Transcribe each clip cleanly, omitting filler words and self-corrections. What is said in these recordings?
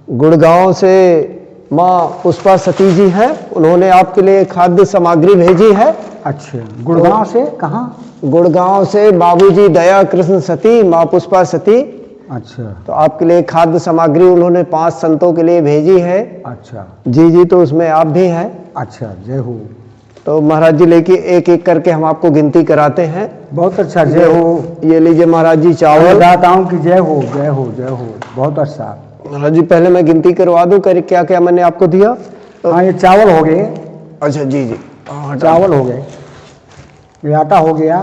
गुड़गांव से माँ पुष्पा सती जी हैं, उन्होंने आपके लिए खाद्य सामग्री भेजी है। अच्छा, गुड़गांव से कहाँ? गुड़गांव से बाबूजी दया कृष्ण सती, माँ पुष्पा सती। अच्छा, तो आपके लिए खाद्य सामग्री उन्होंने 5 संतों के लिए भेजी है। अच्छा जी जी, तो उसमें आप भी हैं। अच्छा, जय हो। तो महाराज जी लेके एक एक करके हम आपको गिनती कराते हैं। बहुत अच्छा, जय हो। ये लीजिए महाराज जी चावल। दाताओं की जय हो, जय हो, जय हो। बहुत अच्छा महाराज जी, पहले मैं गिनती करवा दूं कर क्या क्या मैंने आपको दिया। हाँ, ये चावल हो गए। अच्छा जी जी, चावल हो गए, ये आटा हो गया,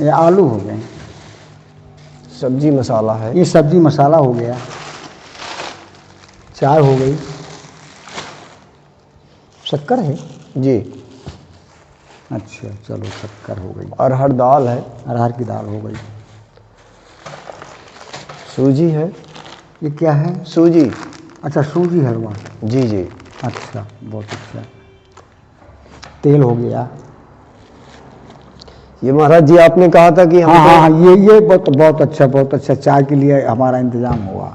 ये आलू हो गए, सब्जी मसाला है, ये सब्जी मसाला हो गया, चाय हो गई, शक्कर है जी। अच्छा, चलो शक्कर हो गई, अरहर दाल है, अरहर की दाल हो गई, सूजी है। ये क्या है? सूजी। अच्छा, सूजी हलवा। जी जी। अच्छा, बहुत अच्छा। तेल हो गया। ये महाराज जी आपने कहा था कि हाँ हाँ, ये बहुत अच्छा, बहुत अच्छा। चाय के लिए हमारा इंतजाम हुआ।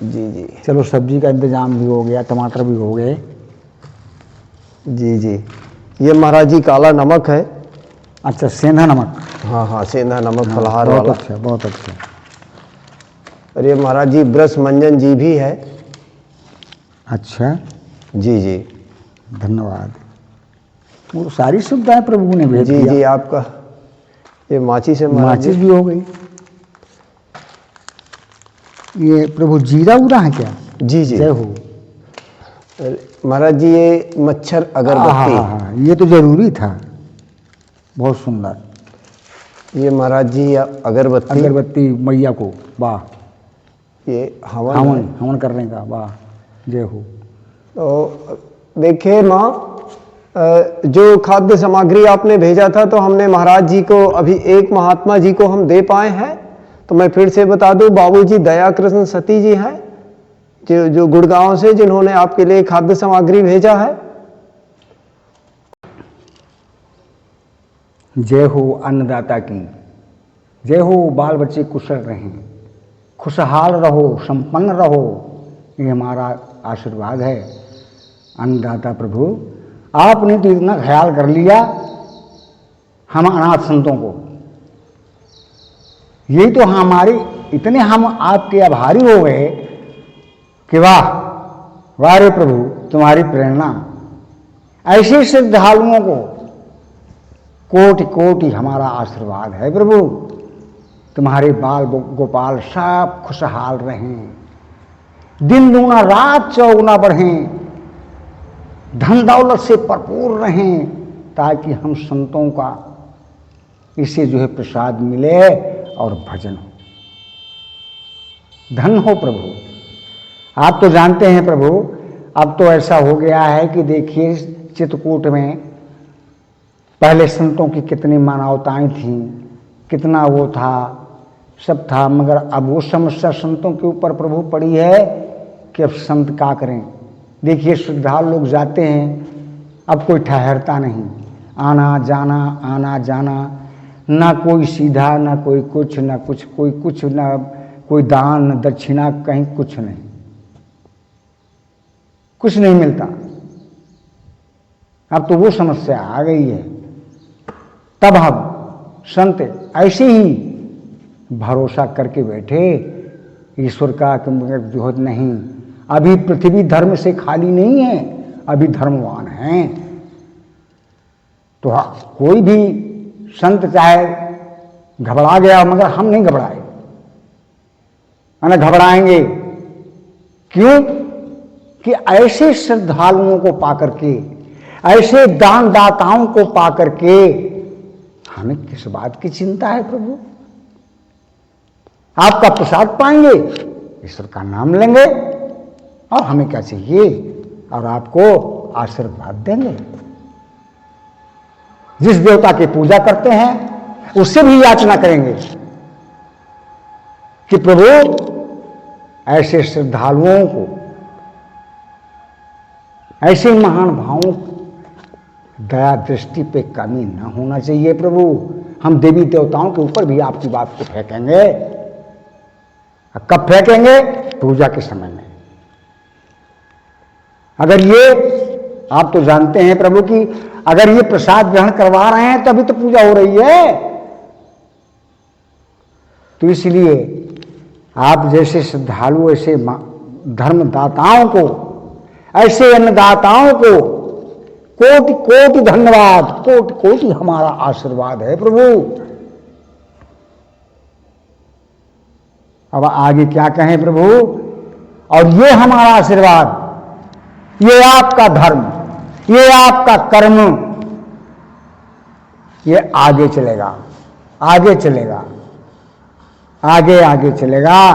जी जी। चलो, सब्जी का इंतजाम भी हो गया, टमाटर भी हो गए। जी जी। ये महाराज जी काला नमक है। अच्छा, सेंधा नमक। हाँ हाँ, सेंधा नमक, हाँ, फलहार बहुत वाला। अच्छा, बहुत अच्छा। और ये महाराज जी ब्रस मंजन जी भी है। अच्छा, जी जी। धन्यवाद। वो सारी सुविधाएं प्रभु ने भेज जी दिया। जी, आपका ये माचिस है महाराज जी। माचिस भी हो गई। ये प्रभु जीरा उरा है क्या? जी जी। जय हो महाराज जी, ये मच्छर अगरबत्ती। हाँ, ये तो जरूरी था। बहुत सुंदर। ये महाराज जी अगरबत्ती। अगरबत्ती मैया को, वाह। ये हवन है। हवन करने का, वाह, जय हो। तो देखिए माँ, जो खाद्य सामग्री आपने भेजा था, तो हमने महाराज जी को अभी एक महात्मा जी को हम दे पाए हैं। तो मैं फिर से बता दूं, बाबूजी दया कृष्ण सती जी हैं, जो गुड़गांव से, जिन्होंने आपके लिए खाद्य सामग्री भेजा है। जय हो अन्नदाता की, जय हो। बाल बच्चे कुशल रहें, खुशहाल रहो, संपन्न रहो, ये हमारा आशीर्वाद है। अन्नदाता प्रभु, आपने तो इतना ख्याल कर लिया हम अनाथ संतों को। यही तो हमारी, इतने हम आपके आभारी हो गए कि वाह वाह रे प्रभु, तुम्हारी प्रेरणा। ऐसे श्रद्धालुओं को कोटि कोटि हमारा आशीर्वाद है प्रभु। तुम्हारे बाल गोपाल सब खुशहाल रहें, दिन दूना रात चौगुना बढ़ें, धन दौलत से भरपूर रहें, ताकि हम संतों का इससे जो है प्रसाद मिले और भजन हो, धन हो प्रभु। आप तो जानते हैं प्रभु, अब तो ऐसा हो गया है कि देखिए चित्रकूट में पहले संतों की कितनी मानवताएं थीं, कितना वो था, सब था, मगर अब वो समस्या संतों के ऊपर प्रभु पड़ी है कि अब संत क्या करें। देखिए श्रद्धालु लोग जाते हैं, अब कोई ठहरता नहीं, आना जाना, ना कोई सीधा, ना कोई कुछ, ना कुछ कोई कुछ, ना कोई दान, ना दक्षिणा, कहीं कुछ नहीं, कुछ नहीं मिलता। अब तो वो समस्या आ गई है। तब हम संत ऐसे ही भरोसा करके बैठे, ईश्वर का जो नहीं, अभी पृथ्वी धर्म से खाली नहीं है, अभी धर्मवान हैं। तो कोई भी संत चाहे घबरा गया, मगर हम नहीं घबराए, न घबराएंगे। क्यों? कि ऐसे श्रद्धालुओं को पाकर के, ऐसे दान दाताओं को पाकर के हमें किस बात की चिंता है प्रभु। आपका प्रसाद पाएंगे, ईश्वर का नाम लेंगे, और हमें क्या चाहिए, और आपको आशीर्वाद देंगे। जिस देवता की पूजा करते हैं उससे भी याचना करेंगे कि प्रभु ऐसे श्रद्धालुओं को, ऐसे महान भावों दया दृष्टि पे कमी न होना चाहिए प्रभु। हम देवी देवताओं के ऊपर भी आपकी बात को फेंकेंगे, कब फेंकेंगे? पूजा के समय में। अगर ये आप तो जानते हैं प्रभु कि अगर ये प्रसाद ग्रहण करवा रहे हैं तभी तो पूजा हो रही है। तो इसलिए आप जैसे श्रद्धालु, ऐसे धर्मदाताओं को, ऐसे अन्नदाताओं को कोटि कोटि धन्यवाद, कोटि कोटि हमारा आशीर्वाद है प्रभु। अब आगे क्या कहें प्रभु? और ये हमारा आशीर्वाद, ये आपका धर्म, ये आपका कर्म, ये आगे चलेगा, आगे चलेगा, आगे आगे चलेगा,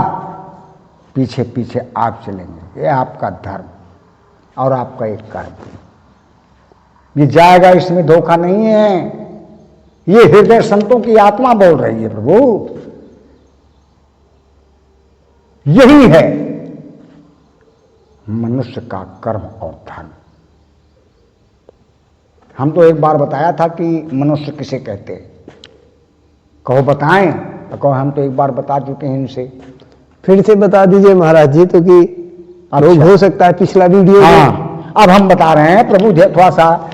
पीछे पीछे आप चलेंगे। ये आपका धर्म और आपका एक कर्म, ये जाएगा, इसमें धोखा नहीं है। ये हृदय संतों की आत्मा बोल रही है प्रभु। यही है मनुष्य का कर्म और धर्म। हम तो एक बार बताया था कि मनुष्य किसे कहते, कहो बताएं, तो कहो हम तो एक बार बता चुके हैं इनसे। फिर से बता दीजिए महाराज जी, तो कि रोग हो सकता है पिछला वीडियो। हाँ, अब हम बता रहे हैं प्रभु, थोड़ा सा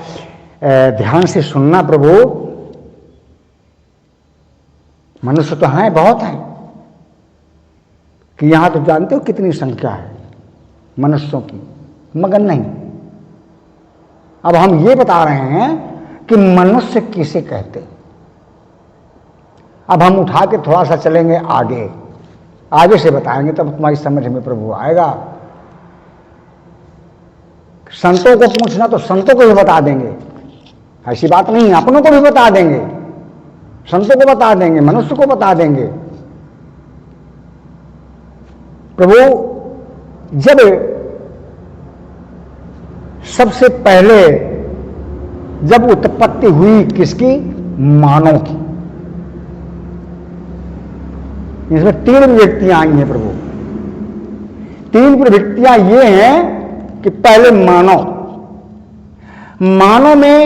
ध्यान से सुनना प्रभु। मनुष्य तो हैं, बहुत हैं, कि यहां तो जानते हो कितनी संख्या है मनुष्यों की, मगर नहीं। अब हम ये बता रहे हैं कि मनुष्य किसे कहते। अब हम उठा के थोड़ा सा चलेंगे आगे, आगे से बताएंगे तब तुम्हारी समझ में प्रभु आएगा। संतों को पूछना तो संतों को भी बता देंगे, ऐसी बात नहीं, अपनों को भी बता देंगे, संतों को बता देंगे, मनुष्य को बता देंगे। प्रभु जब सबसे पहले जब उत्पत्ति हुई किसकी? मानव की। इसमें तीन प्रवृत्तियां आई हैं प्रभु। तीन प्रवृत्तियां ये हैं कि पहले मानव, मानव में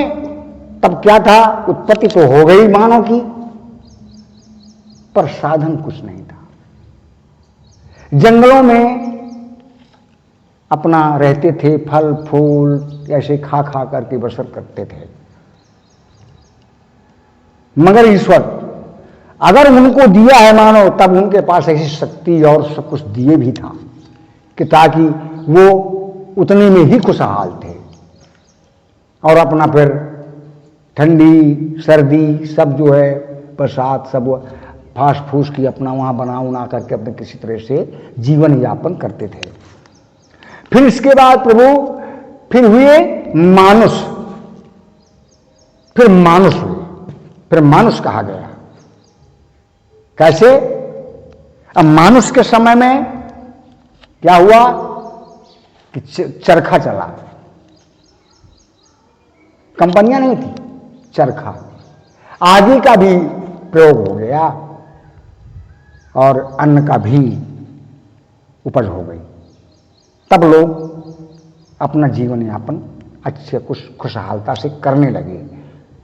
तब क्या था? उत्पत्ति तो हो गई मानव की, पर साधन कुछ नहीं था। जंगलों में अपना रहते थे, फल फूल ऐसे खा खा करके बसर करते थे। मगर ईश्वर अगर उनको दिया है मानो, तब उनके पास ऐसी शक्ति और सब कुछ दिए भी था कि ताकि वो उतने में ही खुशहाल थे और अपना फिर ठंडी सर्दी सब जो है, बरसात सब फास फूस की अपना वहां बना उना करके अपने किसी तरह से जीवन यापन करते थे। फिर इसके बाद प्रभु फिर हुए मानुष, फिर मानुष हुए, फिर मानुष कहा गया। कैसे? अब मानुष के समय में क्या हुआ कि चरखा चला, कंपनियां नहीं थी, चरखा, आदि का भी प्रयोग हो गया और अन्न का भी उपज हो गई। तब लोग अपना जीवन यापन अच्छे खुशहालता से करने लगे।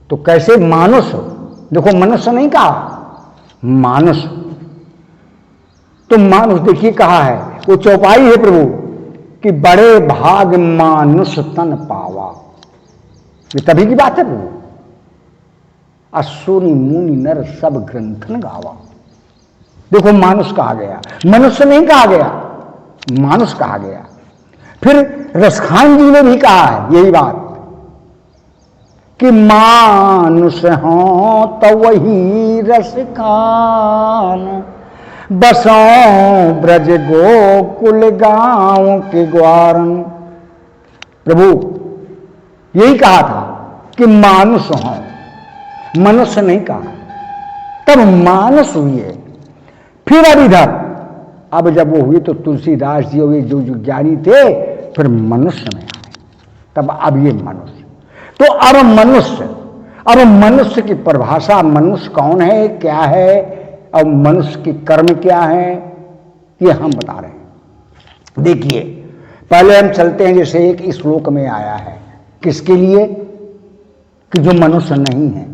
तो कैसे? मानुष, देखो मनुष्य नहीं कहा, मानुष। तो मानुष देखिए कहा है, वो चौपाई है प्रभु कि बड़े भाग मानुष तन पावा। ये तभी की बात है प्रभु। असुरी मुनि नर सब ग्रंथन गावा। देखो मानुष कहा गया, मनुष्य नहीं कहा गया, मानुष कहा गया। फिर रसखान जी ने भी कहा है यही बात कि मानुष हो तो वही रसखान, बसों ब्रज गोकुल गांव के ग्वारन। प्रभु यही कहा था कि मानुष हो, मनुष्य नहीं कहा। तब मानुष हुई है। फिर अब इधर, अब जब वो हुई तो तुलसीदास जी और ये जो ज्ञानी थे फिर मनुष्य में आए। तब अब ये मनुष्य, तो अब मनुष्य की परिभाषा, मनुष्य कौन है, क्या है, अब मनुष्य के कर्म क्या है, ये हम बता रहे हैं। देखिए पहले हम चलते हैं, जैसे एक श्लोक में आया है, किसके लिए? कि जो मनुष्य नहीं है,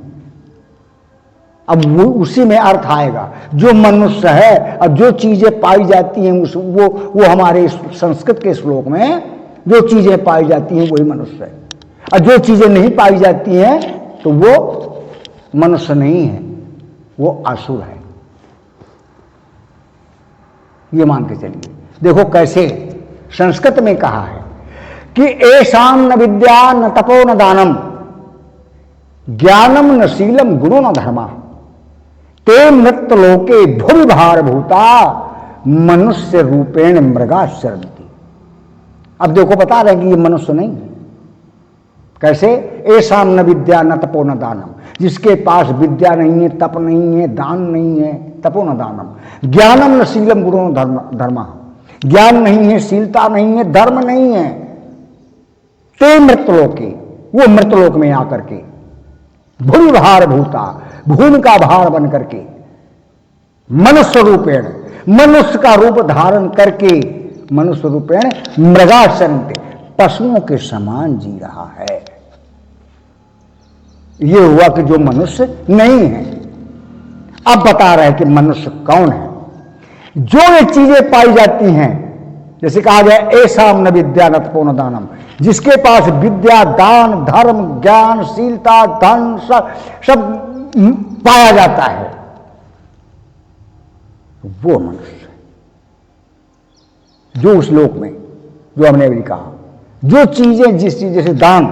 अब वो उसी में अर्थ आएगा। जो मनुष्य है और जो चीजें पाई जाती हैं वो हमारे इस संस्कृत के श्लोक में जो चीजें पाई जाती हैं वही मनुष्य है, और जो चीजें नहीं पाई जाती हैं तो वो मनुष्य नहीं है, वो असुर है। ये मान के चलिए। देखो कैसे संस्कृत में कहा है कि ऐसाम न विद्या न तपो न दानम ज्ञानम न शीलम गुणो न धर्मा ते मृत लोके भूरि भार भूता मनुष्य रूपेण मृगाश्चरन्ति। अब देखो बता रहे हैं कि ये मनुष्य नहीं है। कैसे? ऐसाम न विद्या न तपो न दानम, जिसके पास विद्या नहीं है, तप नहीं है, दान नहीं है, तपो न दानम, ज्ञानम न शीलम गुणो न धर्मा, ज्ञान नहीं है, शीलता नहीं है, धर्म नहीं है, ते मृतलोके, वो मृतलोक में आकर के भूरि भार भूता, भूमि का भार बन करके मनुष्य रूपेण, मनुष्य का रूप धारण करके मनुष्य रूपेण मृगाश्चरन्ते, पशुओं के समान जी रहा है। ये हुआ कि जो मनुष्य नहीं है। अब बता रहे हैं कि मनुष्य कौन है। जो ये चीजें पाई जाती हैं, जैसे कहा गया ऐसा न विद्या न तपो न दानम, जिसके पास विद्या, दान, धर्म, ज्ञान, शीलता, धन सब पाया जाता है, वो मनुष्य जो उस लोक में, जो हमने अभी कहा, जो चीजें जिस चीज, जैसे दान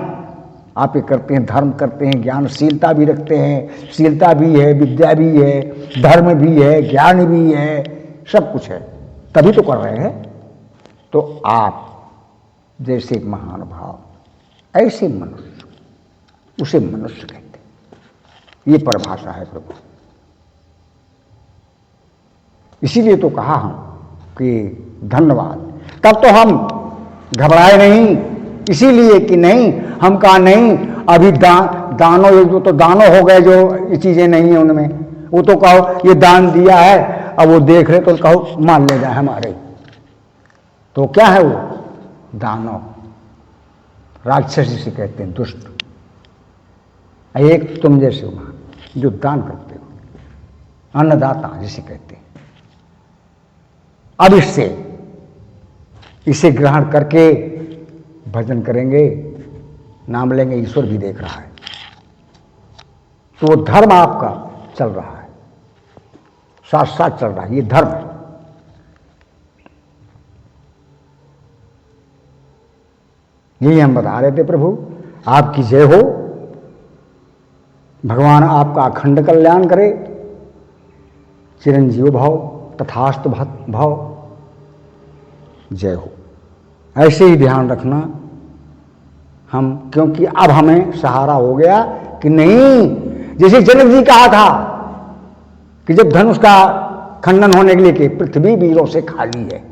आप ये करते हैं, धर्म करते हैं, ज्ञानशीलता भी रखते हैं, शीलता भी है, विद्या भी है, धर्म भी है, ज्ञान भी है, सब कुछ है, तभी तो कर रहे हैं। तो आप जैसे एक महान भाव, ऐसे मनुष्य, उसे मनुष्य कहते हैं। ये परिभाषा है प्रभु। इसीलिए तो कहा हम कि धन्यवाद। तब तो हम घबराए नहीं, इसीलिए कि नहीं, हम कहा नहीं अभी दानो, ये तो दानो हो गए, जो ये चीजें नहीं है उनमें, वो तो कहो ये दान दिया है, अब वो देख रहे तो कहो मान ले जाए हमारे। तो क्या है वो? दानो, राक्षस जिसे कहते हैं, दुष्ट। एक तुम जैसे हो जो दान करते हो, अन्नदाता जिसे कहते हैं। अब इसे ग्रहण करके भजन करेंगे, नाम लेंगे, ईश्वर भी देख रहा है, तो वो धर्म आपका चल रहा है, साथ साथ चल रहा है, ये धर्म है। यही हम बता रहे थे प्रभु। आपकी जय हो, भगवान आपका अखंड कल्याण करे, चिरंजीव भाव, तथास्तु भाव, जय हो। ऐसे ही ध्यान रखना हम, क्योंकि अब हमें सहारा हो गया कि नहीं, जैसे जनक जी कहा था कि जब धनुष का खंडन होने के लिए कि पृथ्वी वीरों से खाली है,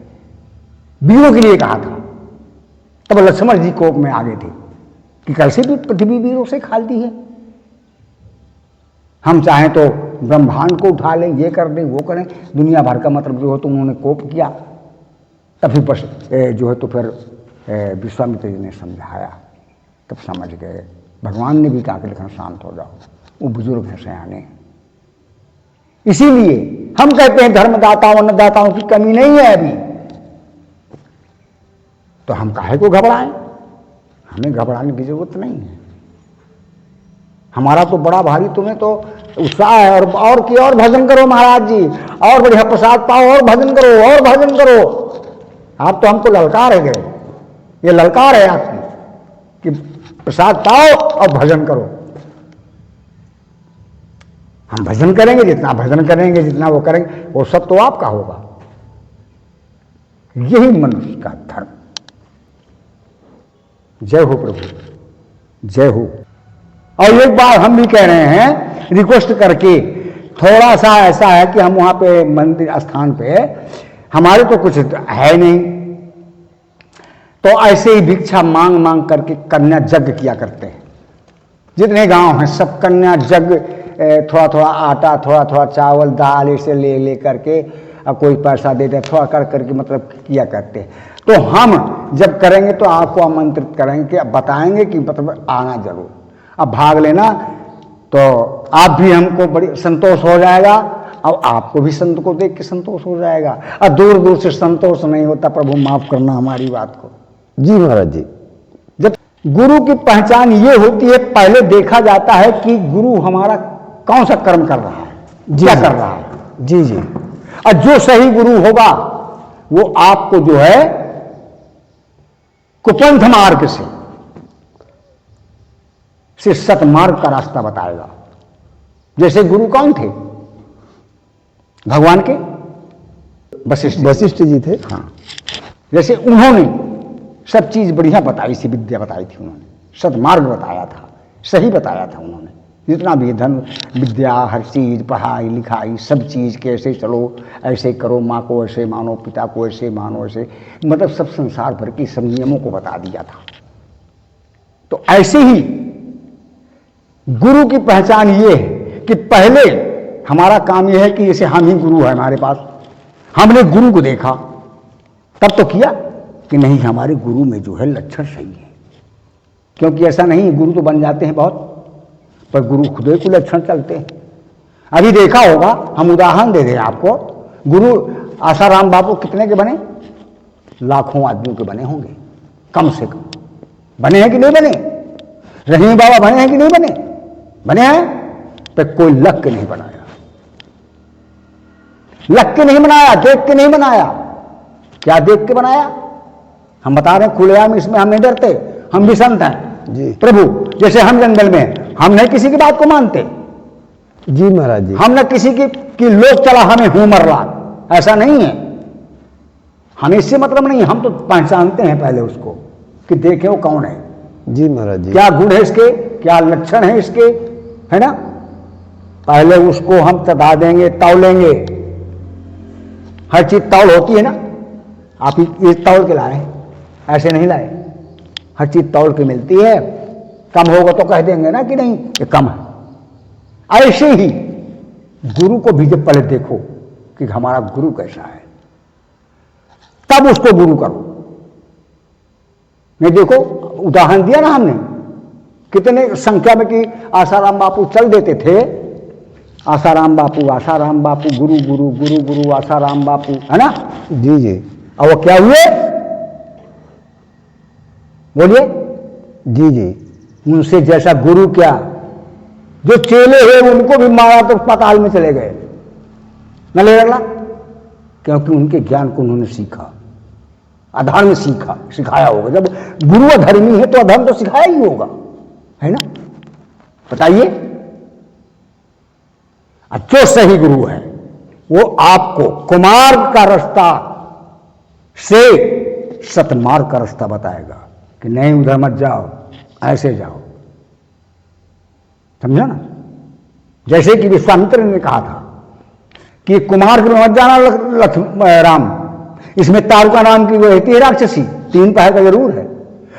वीरों के लिए कहा था, तब लक्ष्मण जी कोप में आ गए थे कि कैसे भी पृथ्वी वीरों से खाली है, हम चाहें तो ब्रह्मांड को उठा लें, ये कर दें, वो करें, दुनिया भर का मतलब जो हो, तो उन्होंने कोप किया। तभी बस जो है तो फिर विश्वामित्र जी ने समझाया, तब समझ गए। भगवान ने भी कहा कि लेकिन शांत हो जाओ, वो बुजुर्ग हैं, सयाने। इसीलिए हम कहते हैं धर्मदाताओं, अन्नदाताओं की कमी नहीं है अभी, तो हम काहे को घबराएं? हमें घबराने की जरूरत नहीं है। हमारा तो बड़ा भारी, तुम्हें तो उत्साह है, और की और भजन करो महाराज जी, और बढ़िया प्रसाद पाओ, और भजन करो, और भजन करो। आप तो हमको ललकार है गए, ये ललकार है आपकी कि प्रसाद पाओ और भजन करो। हम भजन करेंगे, जितना भजन करेंगे, जितना वो करेंगे, वो सब तो आपका होगा। यही मनुष्य का धर्म। जय हो प्रभु, जय हो। और एक बार हम भी कह रहे हैं, रिक्वेस्ट करके, थोड़ा सा ऐसा है कि हम वहां पे मंदिर स्थान पे, हमारे तो कुछ है नहीं, तो ऐसे ही भिक्षा मांग मांग करके कन्या यज्ञ किया करते हैं। जितने गांव हैं सब कन्या यज्ञ, थोड़ा थोड़ा आटा, थोड़ा थोड़ा चावल, दाल, ऐसे ले ले करके, अब कोई पैसा देते, थोड़ा कर करके मतलब किया करते हैं। तो हम जब करेंगे तो आपको आमंत्रित करेंगे, बताएंगे कि मतलब आना जरूर, अब भाग लेना, तो आप भी हमको बड़ी संतोष हो जाएगा और आपको भी संत को देख के संतोष हो जाएगा। और दूर दूर से संतोष नहीं होता, प्रभु माफ करना हमारी बात को। जी महाराज जी। जब गुरु की पहचान ये होती है, पहले देखा जाता है कि गुरु हमारा कौन सा कर्म कर रहा है, क्या कर रहा है। जी जी। और जो सही गुरु होगा वो आपको जो है कुपंथ मार्ग से सतमार्ग का रास्ता बताएगा। जैसे गुरु कौन थे? भगवान के वशिष्ठ जी थे। हाँ, जैसे उन्होंने सब चीज बढ़िया बताई सी विद्या बताई थी, उन्होंने सतमार्ग बताया था, सही बताया था उन्होंने। जितना भी धन विद्या, हर चीज, पढ़ाई लिखाई, सब चीज कैसे चलो, ऐसे करो, माँ को ऐसे मानो, पिता को ऐसे मानो, ऐसे मतलब सब संसार भर की सब नियमों को बता दिया था। तो ऐसे ही गुरु की पहचान ये है कि पहले हमारा काम यह है कि जैसे हम ही गुरु है हमारे पास, हमने गुरु को देखा तब तो किया कि नहीं हमारे गुरु में जो है लक्षण सही है। क्योंकि ऐसा नहीं, गुरु तो बन जाते हैं बहुत, पर गुरु खुद ही लक्षण चलते हैं। अभी देखा होगा, हम उदाहरण दे दें आपको। गुरु आसाराम बापू कितने के बने? लाखों आदमियों के बने होंगे कम से कम। बने हैं कि नहीं बने? रहीम बाबा बने हैं कि नहीं बने? बने हैं, पर कोई लग के नहीं बनाया, लग के नहीं बनाया, देख के नहीं बनाया। क्या देख के बनाया? हम बता रहे हैं खुलेआम, इसमें हम नहीं डरते, हम भी संत हैं जी प्रभु। जैसे हम जंगल में, हम नहीं किसी की बात को मानते। जी महाराज जी। हम न किसी की लोग चला हमें हूं मर रहा, ऐसा नहीं है। हमें इससे मतलब नहीं, हम तो पहचानते हैं पहले उसको कि देखे वो कौन है। जी महाराज जी। क्या गुण है इसके, क्या लक्षण है इसके, है ना। पहले उसको हम चढ़ा देंगे, तौलेंगे। हर चीज तौल होती है ना। आप ये तौल के लाए, ऐसे नहीं लाए। हर चीज तौल के मिलती है। कम होगा तो कह देंगे ना कि नहीं ये कम है। ऐसे ही गुरु को भी जब पहले देखो कि हमारा गुरु कैसा है, तब उसको गुरु करो। नहीं देखो, उदाहरण दिया ना हमने, कितने संख्या में कि आसाराम बापू चल देते थे। आसाराम बापू, आसाराम बापू, गुरु गुरु गुरु गुरु, आसाराम बापू, है ना। जी जी। और वो क्या हुए? बोलिए। जी जी। उनसे जैसा गुरु क्या, जो चेले हुए उनको भी मारा तो पाताल में चले गए, न ले रहा, क्योंकि उनके ज्ञान को उन्होंने सीखा, अधर्म सीखा, सिखाया होगा। जब गुरु अधर्मी है तो अधर्म तो सिखाया ही होगा, है ना। बताइए। जो सही गुरु है वो आपको कुमार्ग का रास्ता से सतमार्ग का रास्ता बताएगा कि नहीं उधर मत जाओ, ऐसे जाओ। समझा ना। जैसे कि विश्वामित्र ने कहा था कि कुमार्ग में मत जाना राम, इसमें तारुका नाम की वो रहती है राक्षसी, 3 पहर का जरूर है,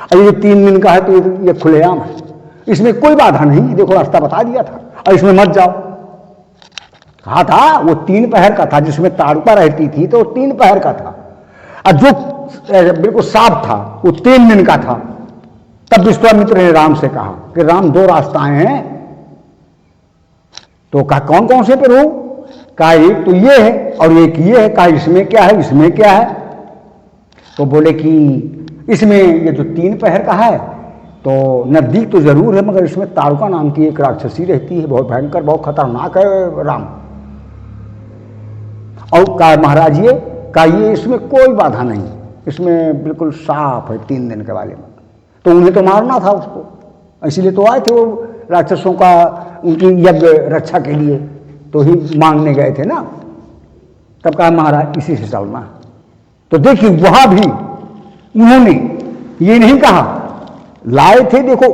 और ये 3 दिन का है तो ये खुलेआम है, इसमें कोई बाधा नहीं। देखो रास्ता बता दिया था, और इसमें मत जाओ कहा था। वो 3 पहर का था, जिसमें तारुका रहती थी तो 3 पहर का था, और जो बिल्कुल साफ था वो 3 दिन का था। तब विश्वामित्र ने राम से कहा कि राम 2 रास्ताएं हैं। तो कहा कौन कौन से पर हूं? कहा एक तो ये है और एक ये है। कहा इसमें क्या है, इसमें क्या है? तो बोले कि इसमें ये जो 3 पहर का है तो नजदीक तो जरूर है, मगर इसमें तारुका नाम की एक राक्षसी रहती है, बहुत भयंकर, बहुत खतरनाक है राम। और कहा महाराज ये, कहा ये इसमें कोई बाधा नहीं, इसमें बिल्कुल साफ है 3 दिन के बारे में। तो उन्हें तो मारना था उसको, इसीलिए तो आए थे वो राक्षसों का, उनकी यज्ञ रक्षा के लिए तो ही मांगने गए थे ना। तब कहा महाराज इसी से चलना। तो देखिए वहां भी उन्होंने ये नहीं कहा, लाए थे। देखो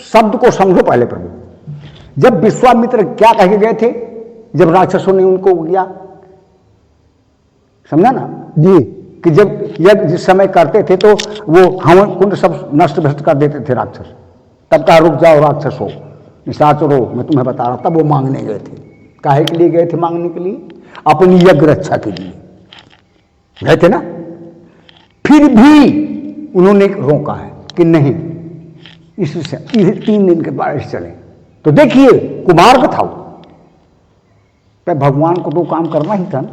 शब्द को समझो पहले प्रभु। जब विश्वामित्र क्या कह के गए थे, जब राक्षसों ने उनको किया, समझा ना जी। कि जब यज्ञ जिस समय करते थे तो वो हवन कुंड सब नष्ट भ्रष्ट कर देते थे राक्षस। तब कहा रुक जाओ राक्षस हो, निशाचरो, मैं तुम्हें बता रहा। तब वो मांगने गए थे। काहे के लिए गए थे मांगने के लिए? अपनी यज्ञ रक्षा के लिए गए थे ना। फिर भी उन्होंने रोका है कि नहीं, इस 3 दिन के बाद चले। तो देखिए कुमार्ग था वो, तो भगवान को तो काम करना ही था ना।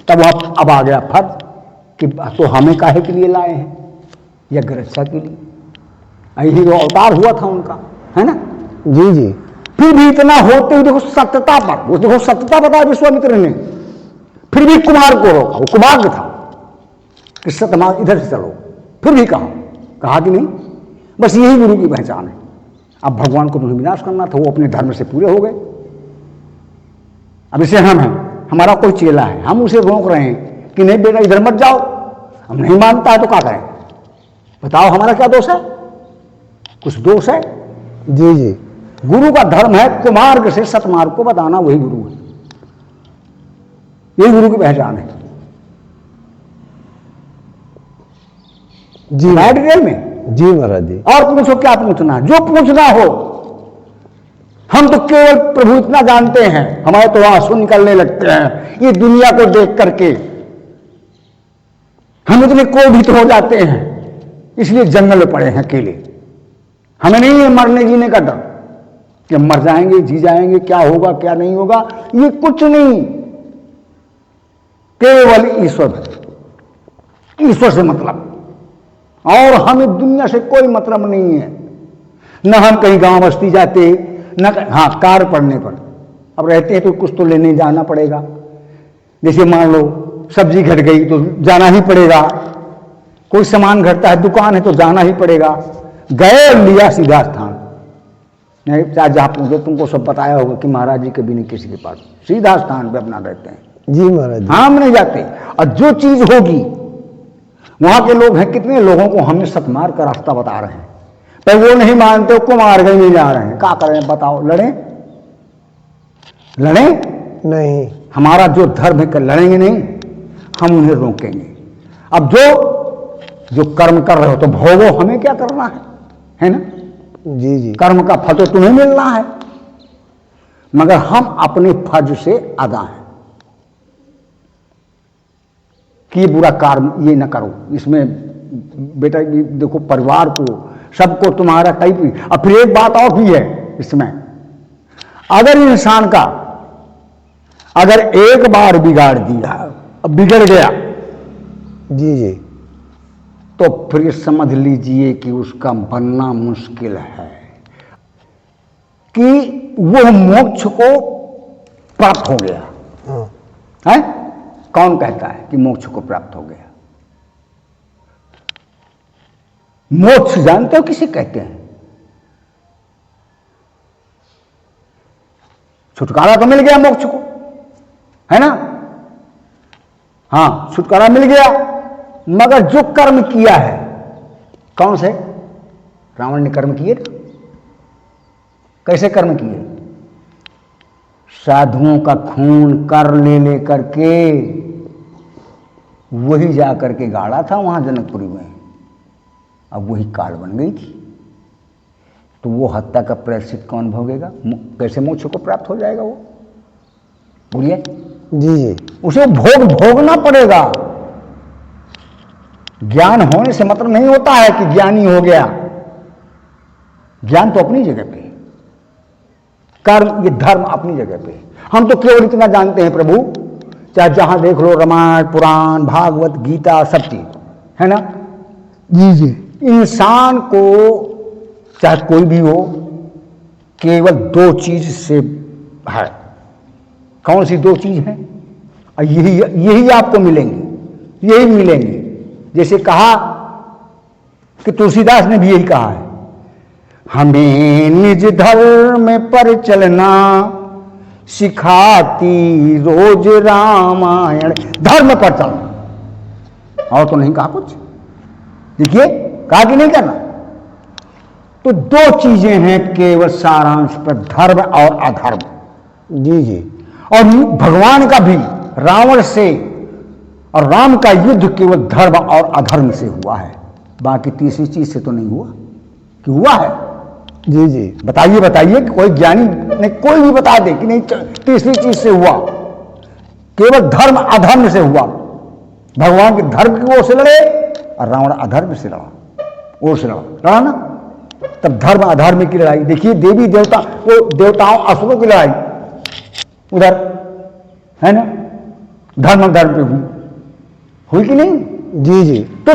तब अब आ गया फर्ज कि तो हमें काहे के लिए लाए हैं, यज्ञ रक्षा के लिए। यही वो अवतार हुआ था उनका, है ना। जी जी। फिर भी इतना होते हुए देखो सत्यता पर, वो देखो सत्यता बताया विश्वामित्र ने, फिर भी कुमार को रोका। वो कुमार्ग था कि सत्यमार्ग इधर से चलो, फिर भी कहा कि नहीं, बस यही गुरु की पहचान है। अब भगवान को तो विनाश करना था, वो अपने धर्म से पूरे हो गए। अब इसे हम हैं, हमारा कोई चेला है, हम उसे रोक रहे हैं कि नहीं बेटा इधर मत जाओ, हम नहीं मानता है तो क्या करें, बताओ हमारा क्या दोष है, कुछ दोष है। जी जी। गुरु का धर्म है कुमार्ग से सतमार्ग को बताना, वही गुरु है, यही गुरु की पहचान है। जी डिटेल में। जी महाराज जी। और पूछो क्या पूछना, जो पूछना हो। हम तो केवल प्रभु इतना जानते हैं, हमारे तो आंसू निकलने लगते हैं ये दुनिया को देख करके, हम इतने कोभित हो जाते हैं, इसलिए जंगल में पड़े हैं अकेले। हमें नहीं है मरने जीने का डर कि मर जाएंगे जी जाएंगे, क्या होगा क्या नहीं होगा, ये कुछ नहीं, केवल ईश्वर, ईश्वर से मतलब। और हमें दुनिया से कोई मतलब नहीं है, न हम कहीं गांव बस्ती जाते, न हाँ कार पड़ने पर अब रहते हैं तो कुछ तो लेने जाना पड़ेगा। जैसे मान लो सब्जी घट गई तो जाना ही पड़ेगा, कोई सामान घटता है, दुकान है तो जाना ही पड़ेगा। गए लिया सीधा स्थान, नहीं चाहे जहाँ पहुंचे, तुमको सब बताया होगा कि महाराज जी कभी नहीं किसी के पास, सीधा स्थान पे अपना रहते हैं। जी महाराज जी। हम नहीं जाते, और जो चीज होगी वहां के लोग हैं, कितने लोगों को हमने सतमार्ग का रास्ता बता रहे हैं, पर वो नहीं मानते, कुमार्ग में जा रहे हैं। क्या करें बताओ, लड़ें नहीं, हमारा जो धर्म है लड़ेंगे नहीं, हम उन्हें रोकेंगे। अब जो कर्म कर रहे हो तो भोगो, हमें क्या करना है ना। जी जी। कर्म का फल तो तुम्हें मिलना है, मगर हम अपने फर्ज से आगा हैं कि ये बुरा कार्य ये न करो। इसमें बेटा देखो परिवार को सबको तुम्हारा टाइप। अब फिर एक बात और भी है इसमें, अगर इंसान का अगर एक बार बिगाड़ दिया, अब बिगड़ गया, जी जी, तो फिर समझ लीजिए कि उसका बनना मुश्किल है, कि वो मोक्ष को प्राप्त हो गया है। कौन कहता है कि मोक्ष को प्राप्त हो गया? मोक्ष जानते हो किसे कहते हैं? छुटकारा तो मिल गया मोक्ष को, है ना। हाँ छुटकारा मिल गया, मगर जो कर्म किया है, कौन से? रावण ने कर्म किए। कैसे कर्म किए? साधुओं का खून कर ले करके वही जा करके गाड़ा था वहां जनकपुरी में, अब वही काल बन गई थी। तो वो हत्या का प्रायश्चित कौन भोगेगा? कैसे मोक्ष को प्राप्त हो जाएगा वो? बोलिए। जी जी। उसे भोगना पड़ेगा। ज्ञान होने से मतलब नहीं होता है कि ज्ञानी हो गया। ज्ञान तो अपनी जगह पे, कर्म ये धर्म अपनी जगह पे। हम तो केवल इतना जानते हैं प्रभु, चाहे जहां देख लो रामायण पुराण भागवत गीता सब चीज, है ना। जी जी। इंसान को चाहे कोई भी हो, केवल दो चीज से है। कौन सी दो चीज है? और यही आपको मिलेंगी, यही मिलेंगे। जैसे कहा कि तुलसीदास ने भी यही कहा है, हमें निज धर्म पर चलना सिखाती रोज रामायण। धर्म पर चलना, और तो नहीं कहा कुछ। देखिए कहा कि नहीं करना। तो दो चीजें हैं केवल सारांश पर, धर्म और अधर्म। जी जी। और भगवान का भी रावण से और राम का युद्ध केवल धर्म और अधर्म से हुआ है, बाकी तीसरी चीज से तो नहीं हुआ। कि हुआ है? जी जी। बताइए बताइए कि कोई ज्ञानी ने कोई भी बता दे कि नहीं तीसरी चीज से हुआ। केवल धर्म अधर्म से हुआ। भगवान के धर्म की ओर से लड़े और रावण अधर्म से लड़ा, ओर से लड़ा ना। तब धर्म अधर्म की लड़ाई। देखिए देवी देवता, वो देवताओं असुरों की लड़ाई उधर है ना, धर्म धर्म पे हुई कि नहीं? जी जी। तो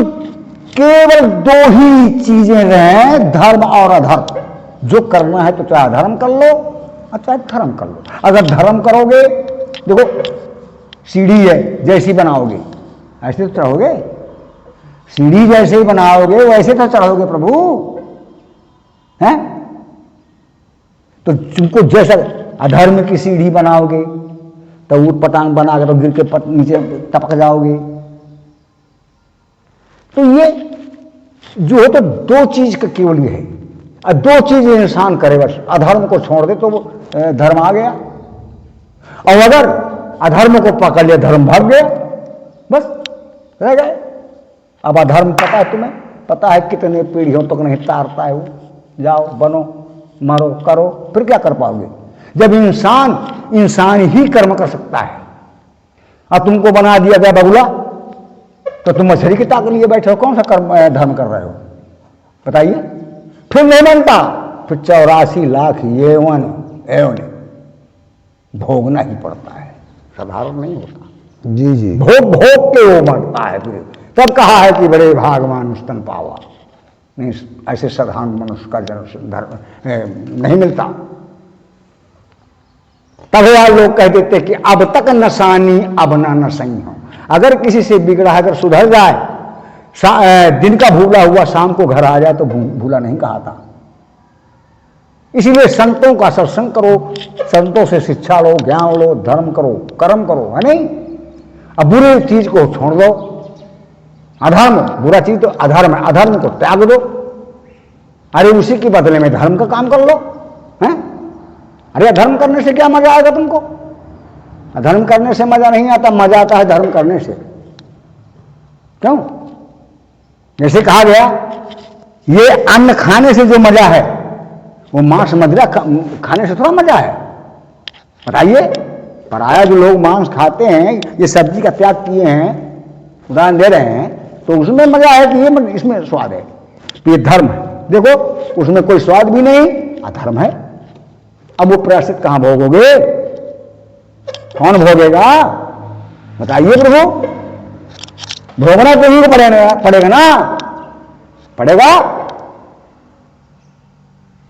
केवल दो ही चीजें रहे, धर्म और अधर्म। जो करना है तो चाहे धर्म कर लो और चाहे धर्म कर लो। अगर धर्म करोगे, देखो सीढ़ी है, जैसी बनाओगे ऐसे तो चढ़ोगे, सीढ़ी जैसे ही बनाओगे वैसे तो चढ़ोगे प्रभु, हैं? तो तुमको जैसा अधर्म की सीढ़ी बनाओगे तो ऊट पटांग बना के तो गिर के नीचे टपक जाओगे। तो ये जो है तो दो चीज का केवल ये है, और दो चीज इंसान करे बस, अधर्म को छोड़ दे तो वो धर्म आ गया, और अगर अधर्म को पकड़ लिया धर्म भाग गया, बस रह गए। अब अधर्म पता है तुम्हें, पता है कितने पीढ़ियों तक नहीं तारता है वो। जाओ बनो मरो करो, फिर क्या कर पाओगे जब इंसान ही कर्म कर सकता है। अब तुमको बना दिया गया बगुला तो तुम मछली की ताकत लिए बैठे हो, कौन सा कर्म धर्म कर रहे हो बताइए? फिर नहीं बनता, फिर 84 लाख एवं भोगना ही पड़ता है, साधारण नहीं होता। जी जी। भोग के वो बनता है। फिर तब कहा है कि बड़े भागवान स्तन पावा, नहीं ऐसे साधारण मनुष्य का जन्म धर्म नहीं मिलता। तब यार लोग कह देते कि अब तक नसानी अब ना नसई हो। अगर किसी से बिगड़ा है, अगर सुधर जाए, दिन का भूला हुआ शाम को घर आ जाए तो भूला नहीं कहा था। इसीलिए संतों का सत्संग करो, संतों से शिक्षा लो, ज्ञान लो, धर्म करो, कर्म करो, है नहीं? अब बुरी चीज को छोड़ दो, अधर्म बुरा चीज तो अधर्म है, अधर्म को त्याग दो। अरे उसी के बदले में धर्म का काम कर लो, हैं? अरे अधर्म करने से क्या मजा आएगा तुमको? अधर्म करने से मजा नहीं आता, मजा आता है धर्म करने से। क्यों? जैसे कहा गया, ये अन्न खाने से जो मजा है वो मांस मदिरा खाने से थोड़ा मजा है, बताइए? पराया जो लोग मांस खाते हैं, ये सब्जी का त्याग किए हैं, उदाहरण दे रहे हैं, तो उसमें मजा है कि ये इसमें स्वाद है। तो ये धर्म है, देखो उसमें कोई स्वाद भी नहीं, अधर्म है। अब वो प्रायश्चित कहां भोगोगे? कौन भोगेगा बताइए प्रभु? भोगना तो ही पड़ेगा ना, पड़ेगा।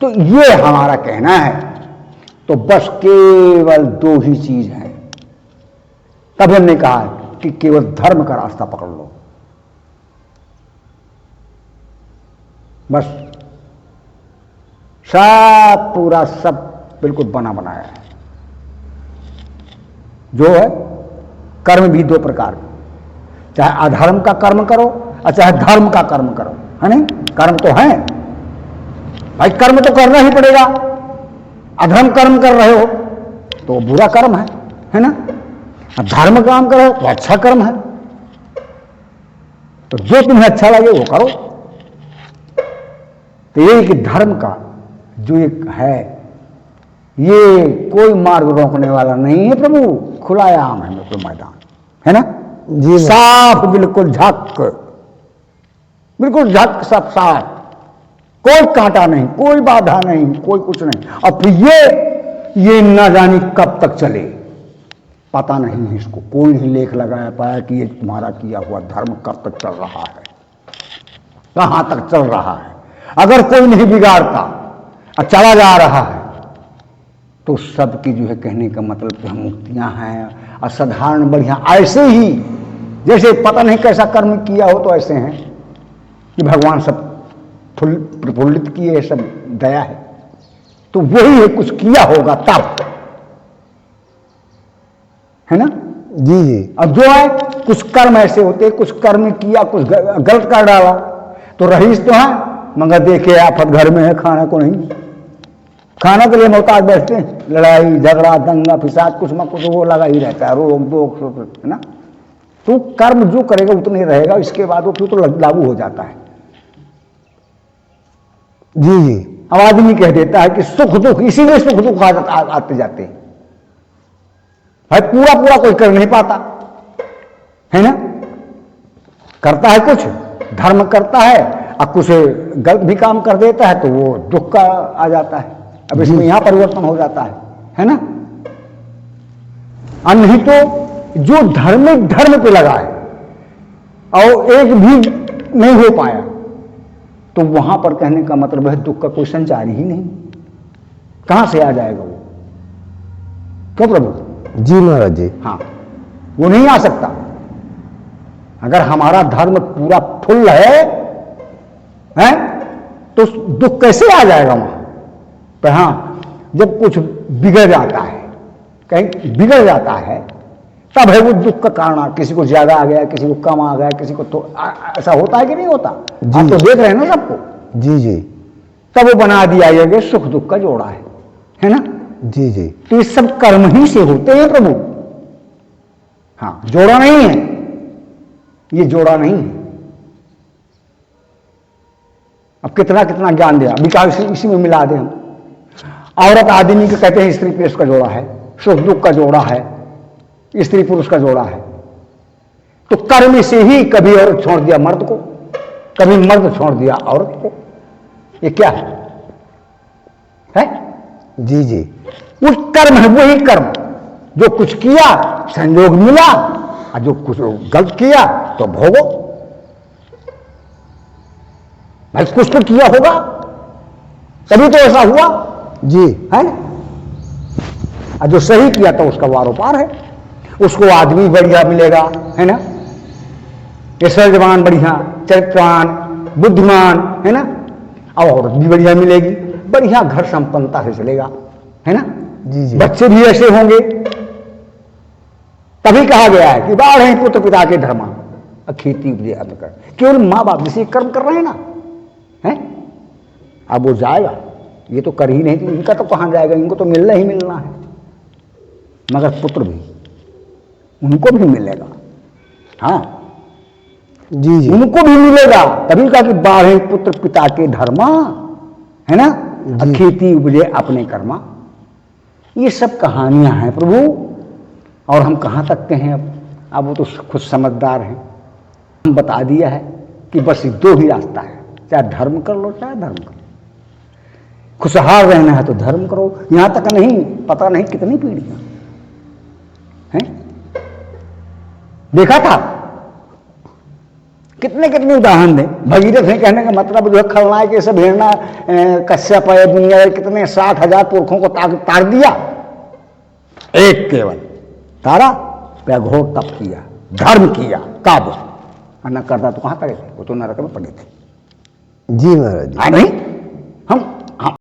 तो ये हमारा कहना है। तो बस केवल दो ही चीज है। तब हमने कहा कि केवल धर्म का रास्ता पकड़ लो, बस। सब पूरा सब बिल्कुल बना बनाया है। जो है कर्म भी दो प्रकार, चाहे अधर्म का कर्म करो और चाहे धर्म का कर्म करो, है नहीं? कर्म तो है भाई, कर्म तो करना ही पड़ेगा। अधर्म कर्म कर रहे हो तो बुरा कर्म है ना? धर्म काम कर रहे हो तो अच्छा कर्म है। तो जो तुम्हें अच्छा लगे वो करो। तो ये कि धर्म का जो एक है, ये कोई मार्ग रोकने वाला नहीं है प्रभु, खुला आम है बिल्कुल मैदान, है ना जी? साफ, बिल्कुल झक, बिल्कुल झक, सब साफ, कोई कांटा नहीं, कोई बाधा नहीं, कोई कुछ नहीं। और फिर ये न जाने कब तक चले, पता नहीं है इसको, कोई नहीं लेख लगाया पाया कि ये तुम्हारा किया हुआ धर्म कब तक चल रहा है, कहां तक चल रहा है। अगर कोई नहीं बिगाड़ता और चला जा रहा है तो सबकी जो है कहने का मतलब कि हम मुक्तियां हैं और साधारण बढ़िया, ऐसे ही जैसे पता नहीं कैसा कर्म किया हो तो ऐसे हैं कि भगवान सब प्रफुल्लित किए, सब दया है। तो वही है, कुछ किया होगा तब, है ना? जी जी। अब जो है कुछ कर्म ऐसे होते, कुछ कर्म किया, कुछ गलत कर डाला, तो रईस तो है मगर देखे आफत घर में है, खाना को नहीं, खाना के लिए मोहताज बैठते हैं, लड़ाई झगड़ा दंगा फिसाद कुछ न कुछ वो लगा ही रहता है, रोक दो, है ना? तो कर्म जो करेगा उतने रहेगा, इसके बाद वो फिर तो लागू हो जाता है। जी जी। अब आदमी कह देता है कि सुख दुख, इसीलिए सुख दुख आते जाते हैं भाई, पूरा पूरा कोई कर नहीं पाता, है ना? करता है कुछ धर्म करता है अब कुछ गलत भी काम कर देता है तो वो दुख का आ जाता है। अब इसमें यहां परिवर्तन हो जाता है ना। और नहीं तो जो धार्मिक धर्म पे लगा है और एक भी नहीं हो पाया तो वहां पर कहने का मतलब है दुख का कोई संचार ही नहीं, कहां से आ जाएगा वो? क्यों प्रभु? जी महाराज जी। हाँ, वो नहीं आ सकता। अगर हमारा धर्म पूरा फुल है तो दुख कैसे आ जाएगा वहां पर? हाँ, जब कुछ बिगड़ जाता है, कहीं बिगड़ जाता है, तब है वो दुख का कारण। किसी को ज्यादा आ गया, किसी को कम आ गया, किसी को तो ऐसा होता है कि नहीं होता? आप तो देख रहे हैं ना सबको। जी जी। तब वो बना दिया ये सुख दुख का जोड़ा है ना। जी जी। तो ये सब कर्म ही से होते हैं प्रभु। हाँ, जोड़ा नहीं है, ये जोड़ा नहीं है। अब कितना कितना ज्ञान दिया, विकास इसी में मिला दे हम। औरत आदमी को कहते हैं स्त्री पुरुष का जोड़ा है, सुख दुख का जोड़ा है, स्त्री पुरुष का जोड़ा है। तो कर्म से ही कभी औरत छोड़ दिया मर्द को, कभी मर्द छोड़ दिया औरत को। ये क्या है? जी जी। उस कर्म है, वही कर्म जो कुछ किया संयोग मिला, और जो कुछ गलत किया तो भोगो। भाई कुछ तो किया होगा तभी तो ऐसा हुआ जी है ना। और जो सही किया तो उसका वारोपार है, उसको आदमी बढ़िया मिलेगा, है ना। ऐश्वर्यवान बढ़िया, चरित्रवान, बुद्धिमान, है ना। और औरत भी बढ़िया मिलेगी, बढ़िया घर संपन्नता से चलेगा, है ना। जी जी। बच्चे भी ऐसे होंगे। तभी कहा गया है कि बाढ़ पुत्र पिता के धर्मा खेती उपजे अन्न कर। केवल माँ बाप जिसे कर्म कर रहे हैं ना, है, अब वो जाएगा, ये तो कर ही नहीं, तो इनका तो कहां जाएगा, इनको तो मिलना ही मिलना है। मगर पुत्र भी, उनको भी मिलेगा। हाँ जी जी। उनको भी मिलेगा। तभी कहा कि बाढ़ पुत्र पिता के धर्मा, है ना, खेती उपजे अपने कर्मा। ये सब कहानियां हैं प्रभु, और हम कहां तक के हैं अब वो तो खुद समझदार हैं। हम बता दिया है कि बस दो ही रास्ता है, चाहे धर्म कर लो चाहे धर्म करो। खुशहाल रहना है तो धर्म करो। यहां तक नहीं, पता नहीं कितनी पीढ़ियां हैं, देखा था कितने कितने उदाहरण दें। भगीरथ है कहने का मतलब जो है खलनायक सब हिरणा कश्यप है, दुनिया के कितने 60,000 पुरखों को तार दिया, एक केवल तारा पे घोर तप किया, धर्म किया, काव्य न करता तो कहां करे थे, वो तो नरक में पड़े थे। जी महाराज जी। नहीं, हम